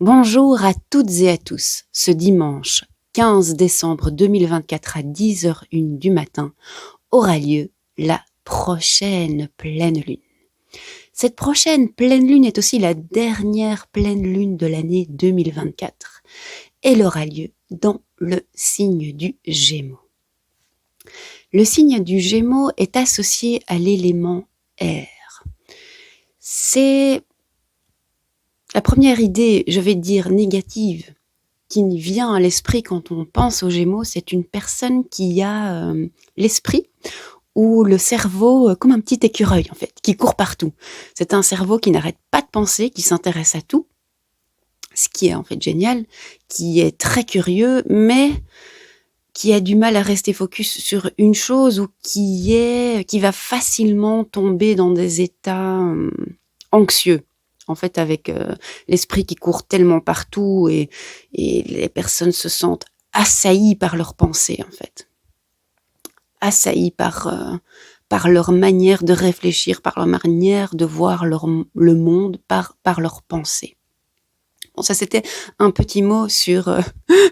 Bonjour à toutes et à tous. Ce dimanche 15 décembre 2024 à 10h01 du matin aura lieu la prochaine pleine lune. Cette prochaine pleine lune est aussi la dernière pleine lune de l'année 2024. Elle aura lieu dans le signe du Gémeaux. Le signe du Gémeaux est associé à l'élément air. C'est la première idée, je vais dire négative, qui vient à l'esprit quand on pense aux Gémeaux, c'est une personne qui a l'esprit ou le cerveau comme un petit écureuil en fait, qui court partout. C'est un cerveau qui n'arrête pas de penser, qui s'intéresse à tout, ce qui est en fait génial, qui est très curieux, mais qui a du mal à rester focus sur une chose ou qui va facilement tomber dans des états anxieux. En fait, avec l'esprit qui court tellement partout et les personnes se sentent assaillies par leurs pensées, en fait. Assaillies par leur manière de réfléchir, par leur manière de voir le monde, par leurs pensées. Bon, ça c'était un petit mot sur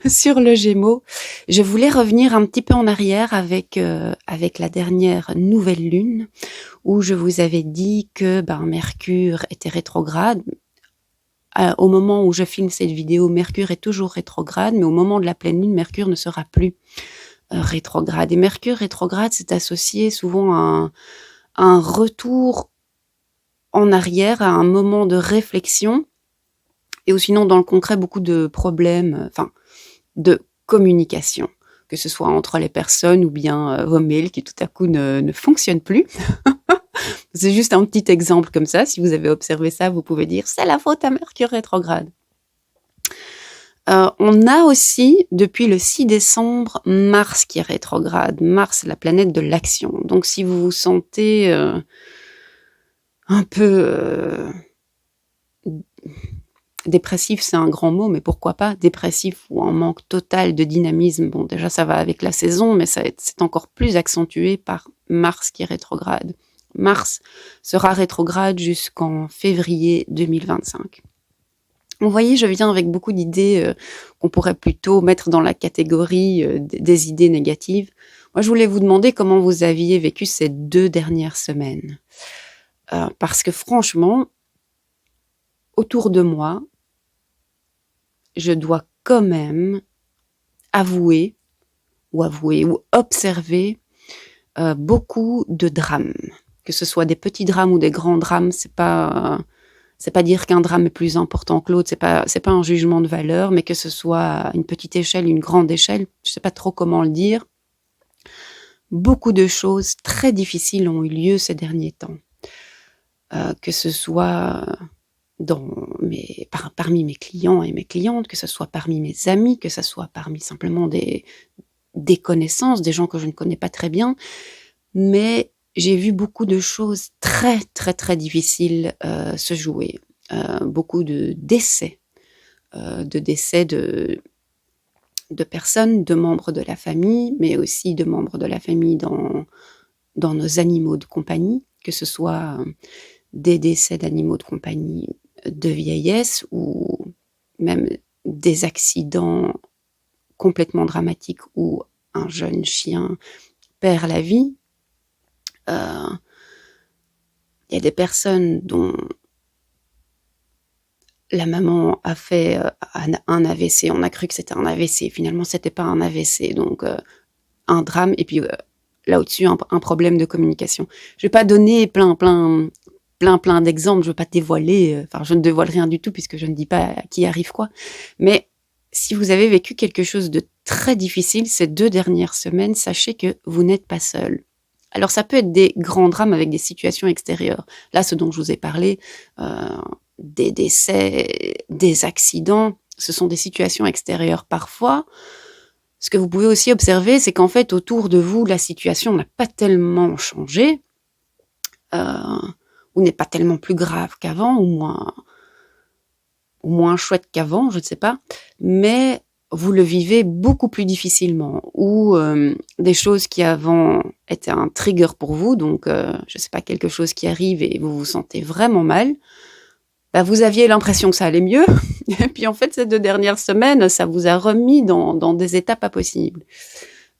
le Gémeaux. Je voulais revenir un petit peu en arrière avec la dernière nouvelle lune, où je vous avais dit que Mercure était rétrograde. Au moment où je filme cette vidéo, Mercure est toujours rétrograde, mais au moment de la pleine lune, Mercure ne sera plus rétrograde. Et Mercure rétrograde, c'est associé souvent à un retour en arrière, à un moment de réflexion, et sinon dans le concret, beaucoup de problèmes, de communication, que ce soit entre les personnes ou bien vos mails qui tout à coup ne fonctionnent plus. C'est juste un petit exemple comme ça. Si vous avez observé ça, vous pouvez dire « c'est la faute à Mercure rétrograde ». On a aussi, depuis le 6 décembre, Mars qui est rétrograde. Mars, la planète de l'action. Donc si vous vous sentez un peu dépressif, c'est un grand mot, mais pourquoi pas dépressif ou en manque total de dynamisme. Bon, déjà, ça va avec la saison, mais c'est encore plus accentué par Mars qui est rétrograde. Mars sera rétrograde jusqu'en février 2025. Vous voyez, je viens avec beaucoup d'idées qu'on pourrait plutôt mettre dans la catégorie des idées négatives. Moi, je voulais vous demander comment vous aviez vécu ces 2 dernières semaines. Parce que franchement, autour de moi, je dois quand même avouer ou observer beaucoup de drames. Que ce soit des petits drames ou des grands drames, c'est pas dire qu'un drame est plus important que l'autre, c'est pas un jugement de valeur, mais que ce soit à une petite échelle, une grande échelle, je sais pas trop comment le dire. Beaucoup de choses très difficiles ont eu lieu ces derniers temps. Que ce soit parmi mes clients et mes clientes, que ce soit parmi mes amis, que ce soit parmi simplement des connaissances, des gens que je ne connais pas très bien, mais j'ai vu beaucoup de choses très, très, très difficiles se jouer. Beaucoup de décès de personnes, de membres de la famille, mais aussi de membres de la famille dans nos animaux de compagnie, que ce soit des décès d'animaux de compagnie de vieillesse ou même des accidents complètement dramatiques où un jeune chien perd la vie. Il y a des personnes dont la maman a fait un AVC, on a cru que c'était un AVC, finalement c'était pas un AVC, donc un drame, et puis là au-dessus un problème de communication. Je vais pas donner plein d'exemples, je veux pas dévoiler, je ne dévoile rien du tout puisque je ne dis pas à qui arrive quoi, mais si vous avez vécu quelque chose de très difficile ces 2 dernières semaines, sachez que vous n'êtes pas seul. Alors ça peut être des grands drames avec des situations extérieures. Là, ce dont je vous ai parlé, des décès, des accidents, ce sont des situations extérieures. Parfois, ce que vous pouvez aussi observer, c'est qu'en fait, autour de vous, la situation n'a pas tellement changé, ou n'est pas tellement plus grave qu'avant, ou moins chouette qu'avant, je ne sais pas, mais vous le vivez beaucoup plus difficilement, ou des choses qui avant étaient un trigger pour vous, donc je ne sais pas, quelque chose qui arrive et vous vous sentez vraiment mal, bah, vous aviez l'impression que ça allait mieux. Et puis en fait, ces 2 dernières semaines, ça vous a remis dans des états pas possibles.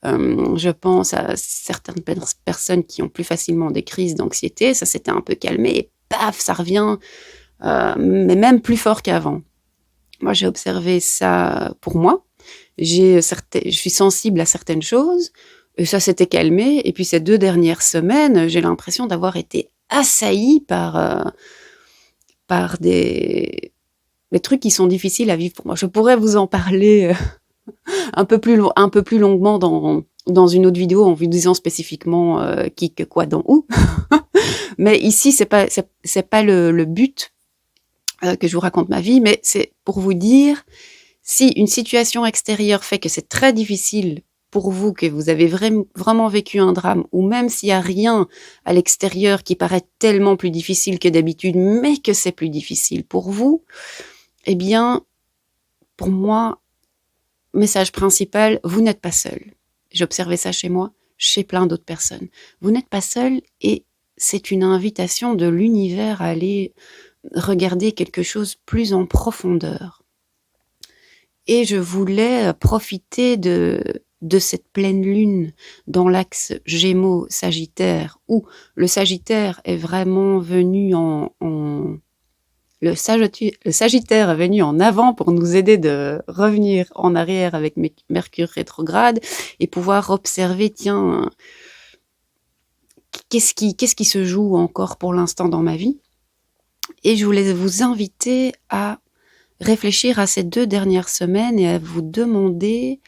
Je pense à certaines personnes qui ont plus facilement des crises d'anxiété. Ça s'était un peu calmé et paf, ça revient, mais même plus fort qu'avant. Moi, j'ai observé ça pour moi. Je suis sensible à certaines choses. Et ça s'était calmé. Et puis ces 2 dernières semaines, j'ai l'impression d'avoir été assaillie par des trucs qui sont difficiles à vivre pour moi. Je pourrais vous en parler un peu plus longuement dans une autre vidéo en vous disant spécifiquement qui, que, quoi, dans, où. Mais ici, c'est pas le but que je vous raconte ma vie, mais c'est pour vous dire si une situation extérieure fait que c'est très difficile pour vous, que vous avez vraiment vécu un drame, ou même s'il n'y a rien à l'extérieur qui paraît tellement plus difficile que d'habitude, mais que c'est plus difficile pour vous, eh bien, pour moi, message principal, vous n'êtes pas seul. J'ai observé ça chez moi, chez plein d'autres personnes. Vous n'êtes pas seul et c'est une invitation de l'univers à aller regarder quelque chose plus en profondeur. Et je voulais profiter de cette pleine lune dans l'axe Gémeaux-Sagittaire, où le Sagittaire est vraiment venu le Sagittaire est venu en avant pour nous aider de revenir en arrière avec Mercure rétrograde et pouvoir observer, tiens, qu'est-ce qui se joue encore pour l'instant dans ma vie. Et je voulais vous inviter à réfléchir à ces 2 dernières semaines et à vous demander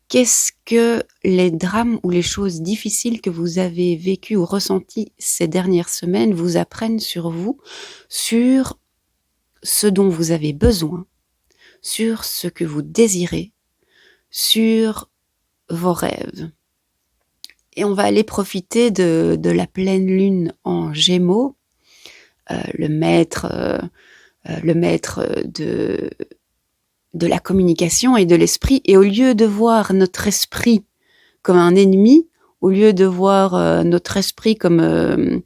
qu'est-ce que les drames ou les choses difficiles que vous avez vécues ou ressenties ces dernières semaines vous apprennent sur vous, sur ce dont vous avez besoin, sur ce que vous désirez, sur vos rêves. Et on va aller profiter de la pleine lune en Gémeaux, le maître de la communication et de l'esprit. Et au lieu de voir notre esprit comme un ennemi, au lieu de voir notre esprit comme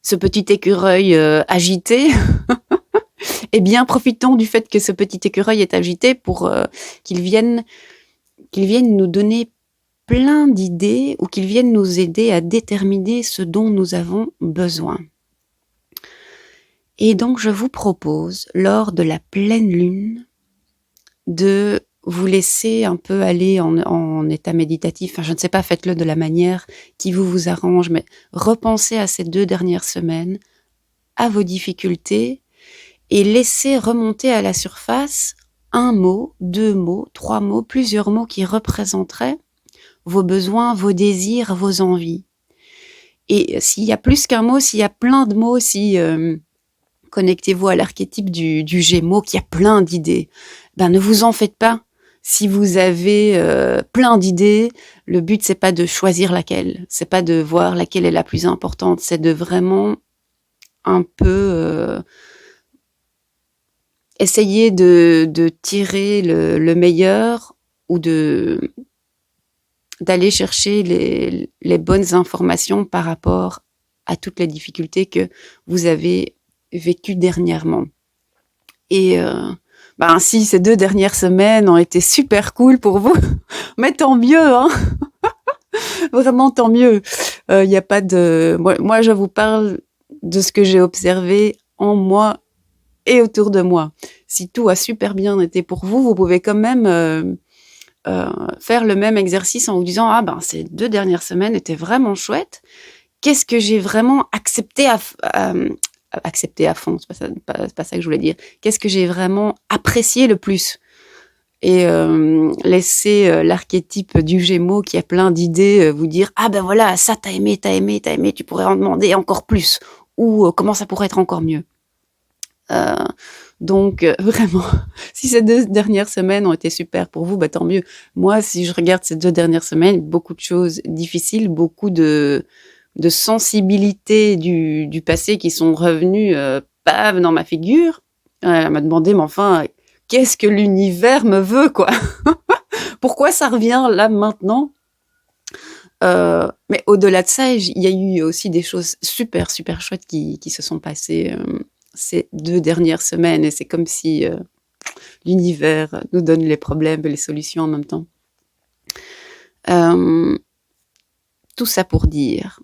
ce petit écureuil agité, eh bien, profitons du fait que ce petit écureuil est agité pour qu'il vienne nous donner plein d'idées ou qu'il vienne nous aider à déterminer ce dont nous avons besoin. Et donc, je vous propose, lors de la pleine lune, de vous laisser un peu aller en état méditatif. Enfin, je ne sais pas, faites-le de la manière qui vous arrange, mais repensez à ces 2 dernières semaines, à vos difficultés, et laissez remonter à la surface 1 mot, 2 mots, 3 mots, plusieurs mots qui représenteraient vos besoins, vos désirs, vos envies. Et s'il y a plus qu'un mot, s'il y a plein de mots, connectez-vous à l'archétype du Gémeaux qui a plein d'idées. Ben, ne vous en faites pas. Si vous avez plein d'idées, le but c'est pas de choisir laquelle, c'est pas de voir laquelle est la plus importante, c'est de vraiment un peu essayer de tirer le meilleur ou d'aller chercher les bonnes informations par rapport à toutes les difficultés que vous avez vécues dernièrement. Et si ces 2 dernières semaines ont été super cool pour vous, mais tant mieux, hein. Vraiment tant mieux. Y a pas de. Moi, je vous parle de ce que j'ai observé en moi et autour de moi. Si tout a super bien été pour vous, vous pouvez quand même faire le même exercice en vous disant ces 2 dernières semaines étaient vraiment chouettes. Qu'est-ce que j'ai vraiment accepté accepter à fond, c'est pas ça que je voulais dire. Qu'est-ce que j'ai vraiment apprécié le plus? Et laisser l'archétype du Gémeaux qui a plein d'idées vous dire voilà, ça t'as aimé, tu pourrais en demander encore plus, ou comment ça pourrait être encore mieux. Donc vraiment, si ces 2 dernières semaines ont été super pour vous, tant mieux. Moi, si je regarde ces 2 dernières semaines, beaucoup de choses difficiles, beaucoup de sensibilité du passé qui sont revenus dans ma figure. Elle m'a demandé, mais enfin, qu'est-ce que l'univers me veut, quoi? Pourquoi ça revient là maintenant? Mais au-delà de ça, il y a eu aussi des choses super, super chouettes qui se sont passées ces 2 dernières semaines et c'est comme si l'univers nous donne les problèmes et les solutions en même temps. Tout ça pour dire,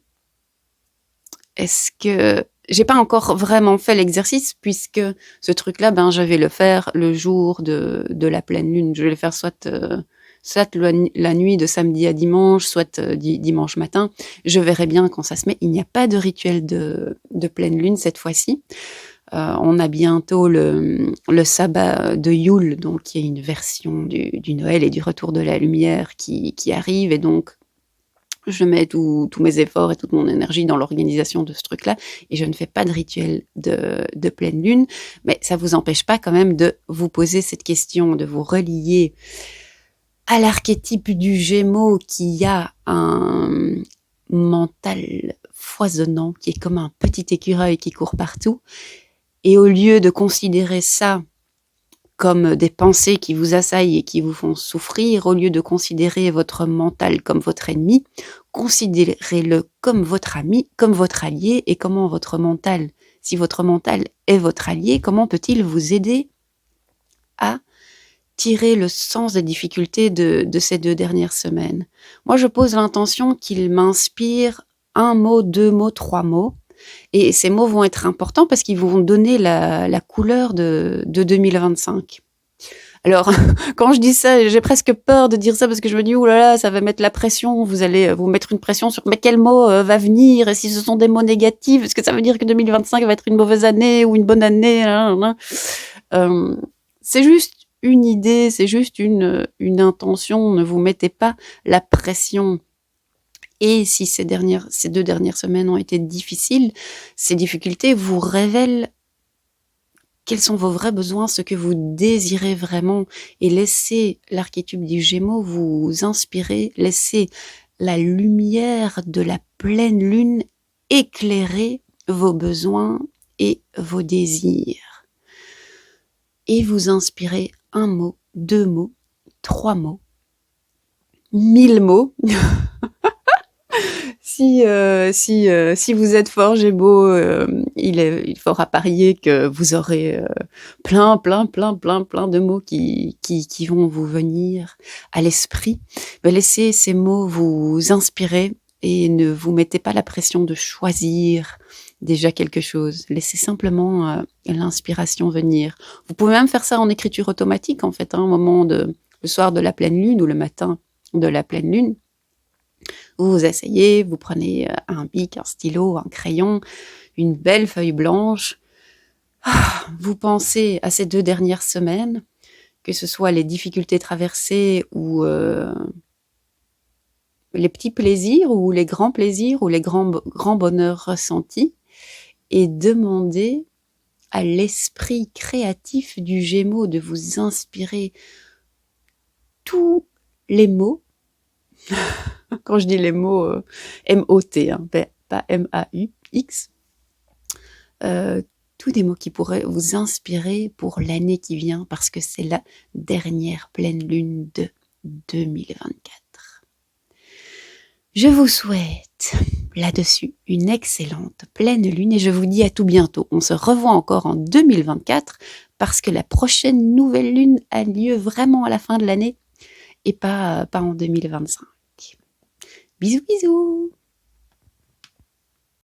est-ce que j'ai pas encore vraiment fait l'exercice puisque ce truc-là, je vais le faire le jour de la pleine lune. Je vais le faire soit la nuit de samedi à dimanche, soit dimanche matin. Je verrai bien quand ça se met. Il n'y a pas de rituel de pleine lune cette fois-ci. On a bientôt le sabbat de Yule, donc qui est une version du Noël et du retour de la lumière qui arrive, et donc je mets tous mes efforts et toute mon énergie dans l'organisation de ce truc-là, et je ne fais pas de rituel de pleine lune, mais ça vous empêche pas quand même de vous poser cette question, de vous relier à l'archétype du Gémeaux qui a un mental foisonnant, qui est comme un petit écureuil qui court partout. Et au lieu de considérer ça comme des pensées qui vous assaillent et qui vous font souffrir, au lieu de considérer votre mental comme votre ennemi, considérez-le comme votre ami, comme votre allié. Et comment votre mental, si votre mental est votre allié, comment peut-il vous aider à tirer le sens des difficultés de ces 2 dernières semaines? Moi, je pose l'intention qu'il m'inspire 1 mot, 2 mots, 3 mots. Et ces mots vont être importants parce qu'ils vont donner la couleur de 2025. Alors, quand je dis ça, j'ai presque peur de dire ça parce que je me dis, oulala, ça va mettre la pression, vous allez vous mettre une pression sur mais quel mot va venir, et si ce sont des mots négatifs, est-ce que ça veut dire que 2025 va être une mauvaise année ou une bonne année? C'est juste une idée, c'est juste une intention, ne vous mettez pas la pression. Et si ces 2 dernières semaines ont été difficiles, ces difficultés vous révèlent quels sont vos vrais besoins, ce que vous désirez vraiment, et laissez l'archétype du Gémeaux vous inspirer, laissez la lumière de la pleine lune éclairer vos besoins et vos désirs. Et vous inspirez 1 mot, 2 mots, 3 mots, 1000 mots. Si vous êtes fort Gémeaux, il faudra parier que vous aurez plein de mots qui vont vous venir à l'esprit. Mais laissez ces mots vous inspirer et ne vous mettez pas la pression de choisir déjà quelque chose. Laissez simplement l'inspiration venir. Vous pouvez même faire ça en écriture automatique en fait, au moment le soir de la pleine lune ou le matin de la pleine lune. Vous vous asseyez, vous prenez un bic, un stylo, un crayon, une belle feuille blanche. Vous pensez à ces 2 dernières semaines, que ce soit les difficultés traversées ou les petits plaisirs ou les grands plaisirs ou les grands bonheurs ressentis, et demandez à l'esprit créatif du Gémeaux de vous inspirer tous les mots. Quand je dis les mots, M-O-T, pas M-A-U-X, tous des mots qui pourraient vous inspirer pour l'année qui vient, parce que c'est la dernière pleine lune de 2024. Je vous souhaite là-dessus une excellente pleine lune et je vous dis à tout bientôt. On se revoit encore en 2024 parce que la prochaine nouvelle lune a lieu vraiment à la fin de l'année et pas en 2025. Bisous bisous.